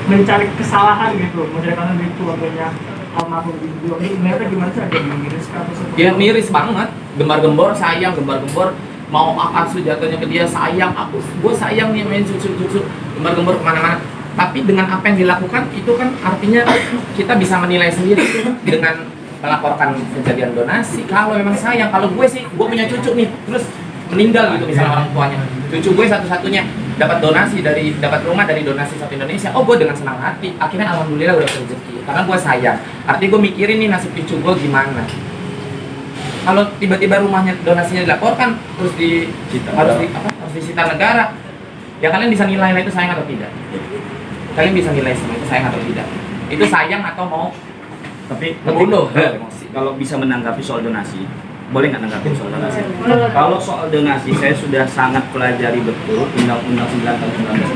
mencari kesalahan gitu, mencari kesalahan dari keluarganya almarhum Ibu. Ini mereka gimana sih, ada miris atau seperti Ya miris banget, gembar-gembor sayang, gembar-gembor mau asuh jatuhnya ke dia sayang, gue sayang nih main cucu, gembar-gembor kemana-mana. Tapi dengan apa yang dilakukan itu kan artinya kita bisa menilai sendiri dengan melaporkan kejadian donasi. Kalau memang sayang, kalau gue sih, gue punya cucu nih, terus meninggal gitu misalnya orang tuanya, cucu gue satu-satunya dapat rumah dari donasi satu Indonesia. Oh, gue dengan senang hati, akhirnya alhamdulillah udah rezeki, karena gue sayang. Artinya gue mikirin nih nasib cucu gue gimana. Kalau tiba-tiba rumahnya donasinya dilaporkan terus harus disita negara, ya kalian bisa nilai itu sayang atau tidak. Kalian bisa nilai semua itu sayang atau tidak. Itu sayang atau mau membunuh. Kalau bisa menanggapi soal donasi, boleh nggak menanggapi soal donasi? Kalau soal donasi, saya sudah sangat pelajari betul Undang-Undang 9 tahun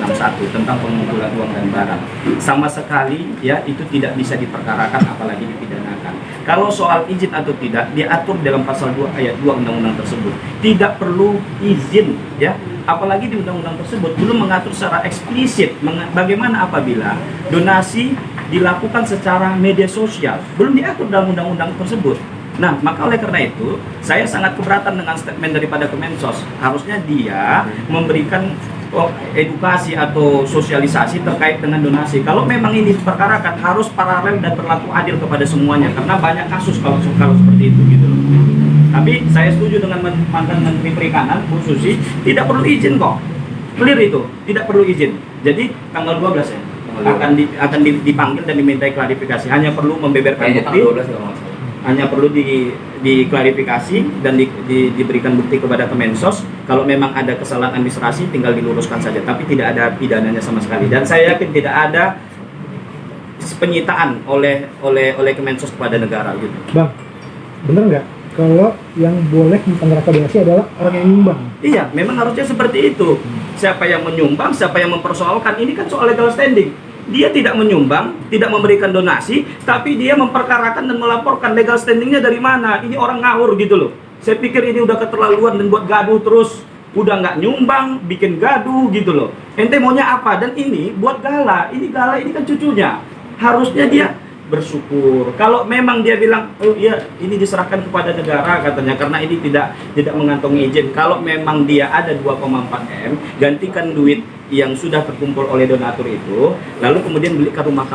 1961 tentang pengumpulan uang dan barang. Sama sekali ya itu tidak bisa diperkarakan apalagi dipidanakan. Kalau soal izin atau tidak diatur dalam pasal 2 ayat 2 undang-undang tersebut. Tidak perlu izin ya. Apalagi di undang-undang tersebut belum mengatur secara eksplisit bagaimana apabila donasi dilakukan secara media sosial, belum diatur dalam undang-undang tersebut. Nah, maka oleh karena itu, saya sangat keberatan dengan statement daripada Kemensos. Harusnya dia memberikan edukasi atau sosialisasi terkait dengan donasi. Kalau memang ini diperkarakan, harus paralel dan berlaku adil kepada semuanya, karena banyak kasus kalau seperti itu gitu loh. Tapi saya setuju dengan mantan Menteri Perikanan, Bu Susi, tidak perlu izin kok. Clear itu, tidak perlu izin. Jadi tanggal 12 ya, akan dipanggil dan dimintai klarifikasi. Hanya perlu membeberkan bukti. Hanya perlu diklarifikasi dan diberikan bukti kepada Kemensos. Kalau memang ada kesalahan administrasi, tinggal diluruskan saja. Tapi tidak ada pidananya sama sekali. Dan saya yakin tidak ada penyitaan oleh Kemensos kepada negara gitu. Bang, bener nggak kalau yang boleh menyerahkan donasi adalah orang yang nyumbang? Iya, memang harusnya seperti itu. Siapa yang menyumbang, siapa yang mempersoalkan, ini kan soal legal standing. Dia tidak menyumbang, tidak memberikan donasi, tapi dia memperkarakan dan melaporkan. Legal standingnya dari mana? Ini orang ngawur gitu loh. Saya pikir ini udah keterlaluan dan buat gaduh terus. Udah nggak nyumbang, bikin gaduh gitu loh. Ente maunya apa? Dan ini buat gala ini kan cucunya. Harusnya dia bersyukur. Kalau memang dia bilang, oh iya ini diserahkan kepada negara katanya, karena ini tidak mengantongi izin. Kalau memang dia ada 2,4 M, gantikan duit yang sudah terkumpul oleh donatur itu, lalu kemudian belikan rumah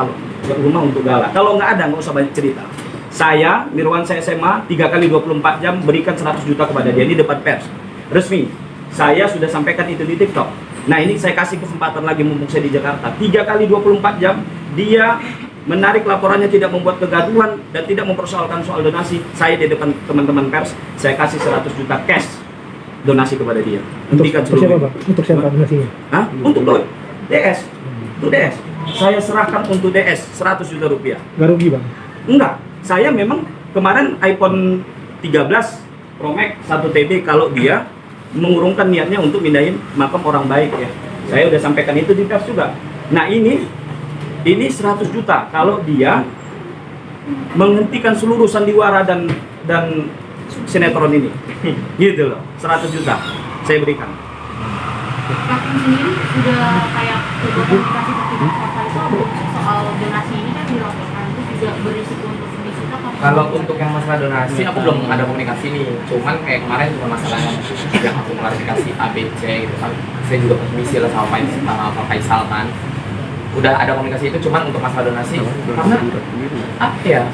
untuk gala. Kalau nggak ada, nggak usah banyak cerita. Saya, Mirwansyah SMA, 3 kali 24 jam berikan 100 juta kepada dia. Ini depan pers resmi. Saya sudah sampaikan itu di TikTok. Nah ini saya kasih kesempatan lagi mumpung saya di Jakarta. 3 kali 24 jam dia menarik laporannya, tidak membuat kegaduhan dan tidak mempersoalkan soal donasi. Saya di depan teman-teman pers, saya kasih 100 juta cash donasi kepada dia. Untuk siapa, Pak? Untuk siapa donasinya? Hah? Untuk DS. Untuk DS. Saya serahkan untuk DS 100 juta rupiah. Gak rugi, Bang? Enggak. Saya memang kemarin iPhone 13 Pro Max 1 TB kalau dia mengurungkan niatnya untuk mindahin makam orang baik ya. Saya udah sampaikan itu di pers juga. Nah ini 100 juta kalau dia menghentikan seluruh sandiwara dan sinetron ini. Gitu loh, 100 juta saya berikan. Kakak sendiri sudah kayak komunikasi terkait soal donasi ini kan dilaporkan, itu juga berisiko untuk disita. Kalau untuk yang masalah donasi aku belum ada komunikasi nih, cuman kayak kemarin juga masalah yang aku klarifikasi ABC gitu kan, saya juga permisi lah sama Pak Faisal kan, udah ada komunikasi itu, cuman untuk masalah donasi karena apa ya,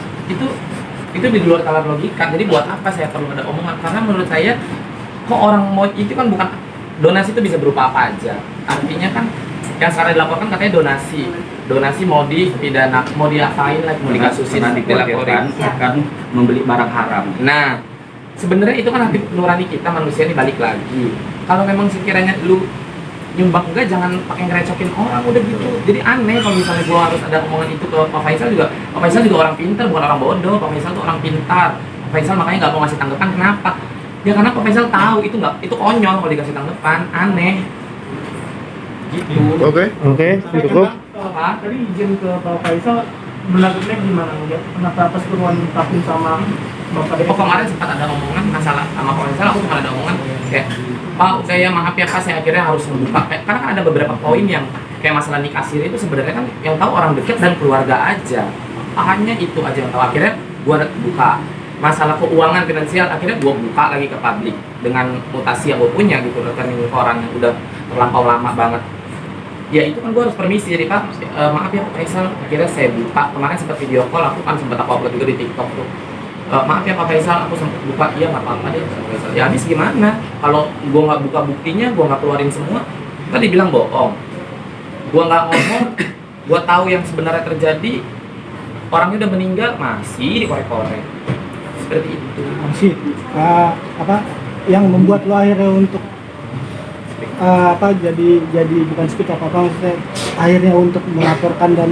itu di luar nalar logika. Jadi buat apa saya perlu ada omongan, karena menurut saya kok orang mau itu kan bukan donasi, itu bisa berupa apa aja. Artinya kan yang sekarang dilaporkan katanya donasi mau dipidana, mau diapain lagi, mau dikasusin, dilaporin akan membeli barang haram. Nah sebenarnya itu kan hati nurani kita manusia ini balik lagi. Kalau memang sekiranya lu nyumbang enggak, jangan pakai ngerecokin orang udah gitu. Jadi aneh kalau misalnya gua harus ada omongan itu ke Pak Faisal juga. Pak Faisal juga orang pintar, bukan orang bodoh. Pak Faisal tuh orang pintar. Pak Faisal makanya nggak mau ngasih tanggapan. Kenapa? Ya karena Pak Faisal tahu itu konyol kalau dikasih tanggapan, aneh. Gitu. Oke, cukup. Pak, tadi izin ke Pak Faisal menanggapinya gimana? Kenapa perseteruan Tapin sama Bapak Depok? Kemarin sempat ada omongan masalah sama Pak Faisal, aku cuma ada omongan kayak, Pak, saya maaf ya Pak, saya akhirnya harus membuka, karena kan ada beberapa poin yang Kayak masalah nikah siri itu sebenarnya kan yang tahu orang dekat dan keluarga aja. Hanya itu aja yang tahu. Akhirnya gue buka masalah keuangan finansial, akhirnya gue buka lagi ke publik dengan mutasi yang gue punya gitu, rekening orang yang udah terlampau lama banget. Ya itu kan gue harus permisi, jadi Pak, maaf ya Pak Faisal, akhirnya saya buka. Kemarin sempat video call, aku kan sempat upload juga di TikTok tuh. Maaf ya Pak Faisal, aku sempat buka. Iya nggak apa-apa deh Pak Faisal. Ya habis gimana? Kalau gue nggak buka buktinya, gue nggak keluarin semua, tadi bilang bohong. Gue nggak ngomong, gue tahu yang sebenarnya terjadi. Orangnya udah meninggal, masih dikorek-korek. Seperti itu. Masih apa yang membuat lo akhirnya untuk jadi bukan speak apa maksudnya akhirnya untuk melaporkan dan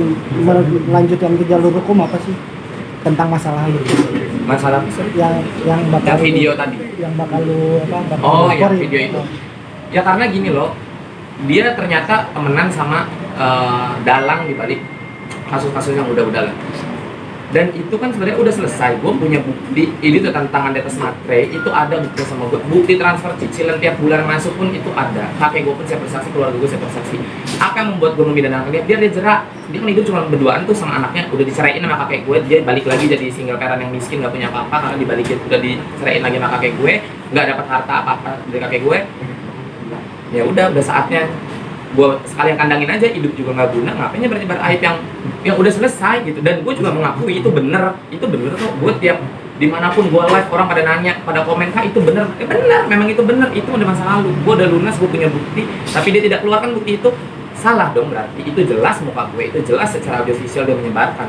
melanjutkan ke jalur hukum apa sih tentang masalah itu? Masalah yang bakal yang video tadi. yang bakal lu Oh ya, laporin. video itu. Ya karena gini loh, dia ternyata temenan sama dalang di balik kasus-kasus yang udah lah. Dan itu kan sebenarnya udah selesai. Gue punya bukti, ini tuh tantangan di atas matre, itu ada bukti sama gue. Bukti transfer cicilan tiap bulan masuk pun itu ada. Kakek gue pun saya bersaksi, keluarga gue saya bersaksi. Apa yang membuat gue memidanakan dia? Biar dia jerak. Dia kan hidup cuma berduaan tuh sama anaknya, udah diceraiin sama kakek gue. Dia balik lagi jadi single parent yang miskin, gak punya apa-apa karena dibalikin, udah diceraiin lagi sama kakek gue, nggak dapat harta apa-apa dari kakek gue. Ya udah saatnya gue sekalian kandangin aja, hidup juga nggak guna, ngapain nyebar aib yang udah selesai gitu. Dan gue juga mengakui itu bener kok. Gue tiap dimanapun gue live, orang pada nanya, pada komen, kak itu bener, bener, memang itu bener, itu udah masa lalu. Gue udah lunas, gue punya bukti, tapi dia tidak keluarkan bukti itu, salah dong berarti. Itu jelas muka gue, itu jelas secara audiovisual dia menyebarkan.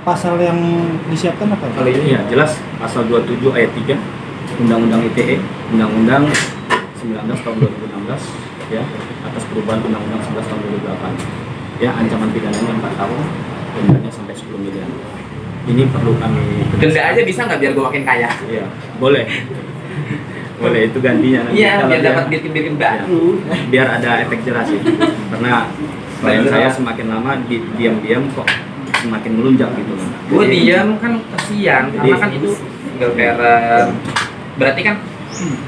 Pasal yang disiapkan apa? Kalau ini Iya, jelas pasal 27 ayat 3 Undang-Undang ITE, Undang-Undang 19 tahun 2016 ya, atas perubahan Undang-Undang 11 tahun 2008 ya, ancaman pidananya 4 tahun, dendanya sampai 10 miliar. Ini perlu kami denda aja bisa nggak biar gue makin kaya? Iya, boleh. Boleh, itu gantinya nanti. Iya, Kalau biar dia- dapat bikin baru. biar ada efek jelas ya. Karena klien saya semakin lama diam-diam kok semakin melunjak gitu. Gue Jadi, diam kan kasihan, karena kan itu single parent. Berarti kan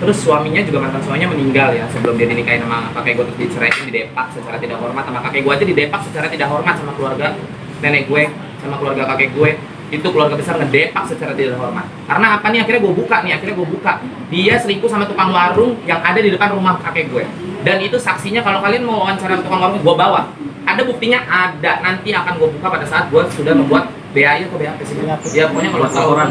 terus suaminya juga, mantan suaminya meninggal ya sebelum dia dinikahin sama kakek gue, terus diceraiin, didepak secara tidak hormat sama kakek gue aja, didepak secara tidak hormat sama keluarga nenek gue, sama keluarga kakek gue. Itu keluarga besar ngedepak secara tidak hormat. Karena apa nih, akhirnya gue buka, dia selingkuh sama tukang warung yang ada di depan rumah kakek gue. Dan itu saksinya, kalau kalian mau wawancara tukang warung, gue bawa. Ada buktinya, ada. Nanti akan gue buka pada saat gue sudah membuat BAI atau BAP sih. Ya pokoknya kalau Laporan.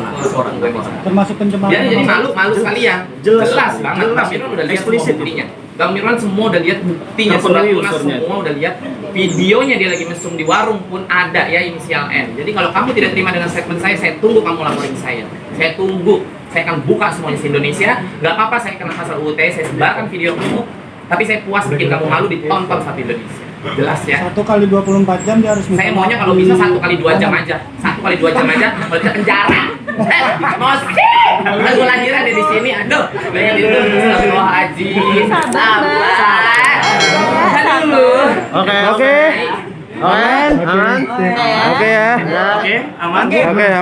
gue Termasuk pencemaran. jadi malu sekalian. Jelas banget. Bang Mirwan udah lihat semua Eksplisit buktinya. Bang Mirwan semua udah lihat buktinya, surat Terpenuhi tunas unsurnya. semua udah lihat. Videonya dia lagi mesum di warung pun ada ya, inisial N. Jadi kalau kamu tidak terima dengan statement saya tunggu kamu laporin saya. Saya tunggu. Saya akan buka semuanya di Indonesia. Gak apa-apa saya kena pasal UU ITE, saya sebarkan video kamu. Tapi saya puas bikin kamu malu ditonton satu Indonesia. Jelas ya. 1 kali 24 jam dia harus minta Saya maunya maaf kalau di- bisa 1 kali 2 jam aja. 1 kali 2 jam aja, kalau bisa penjara. Emosi. Lagu lahiran di sini, aduh. Banyak itu. Astagfirullahaladzim. Sabar. Kan dulu. Oke, aman. Oke ya. Oke, aman. Oke.